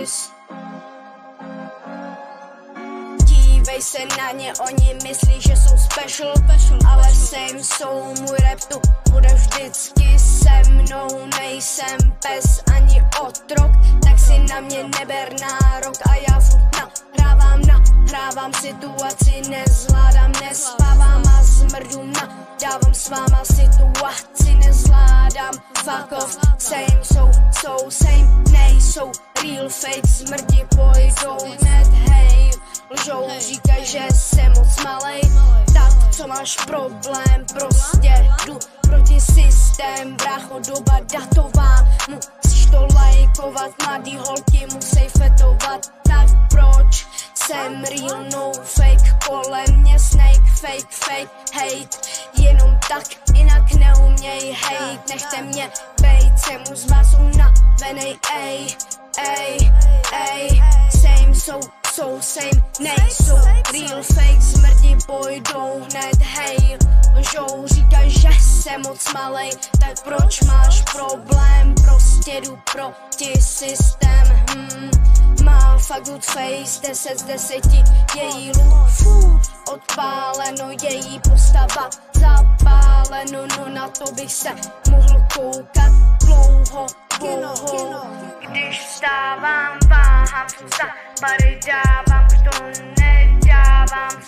bitches. Dívej se na ně, oni myslí, že jsou special, ale same jsou, můj rap tu bude vždycky se mnou. Nejsem pes ani otrok, tak si na mě neber nárok a já furt nahrávám situaci, nezvládám, nespávám a zmrdům dávám s váma situaci, nezvládám. Fuck off, same jsou same, nejsou real fake, smrdi pojdou net, hej. Lžou, říkaj, že jsem moc malej, tak co máš problém, prostě jdu proti systém, brácho, doba datová, musíš to lajkovat, mladý holky musej fetovat, tak proč jsem real, no fake, kolem mě snake, fake, hate, jenom tak, jinak neuměj hate, nechte mě bejt, jsem z vás unavenej, ej, same jsou same, nejsou real fake, smrdi pojdou hned, hej, lžou, říkaj, že jsem moc malej, tak proč máš problém, prostě jdu proti systém, má fakt good face, 10 z 10, její look, odpáleno, její postava zapáleno, no na to bych se mohl koukat dlouho. Když vstávám, váhám, co za bary dávám, už to nedávám,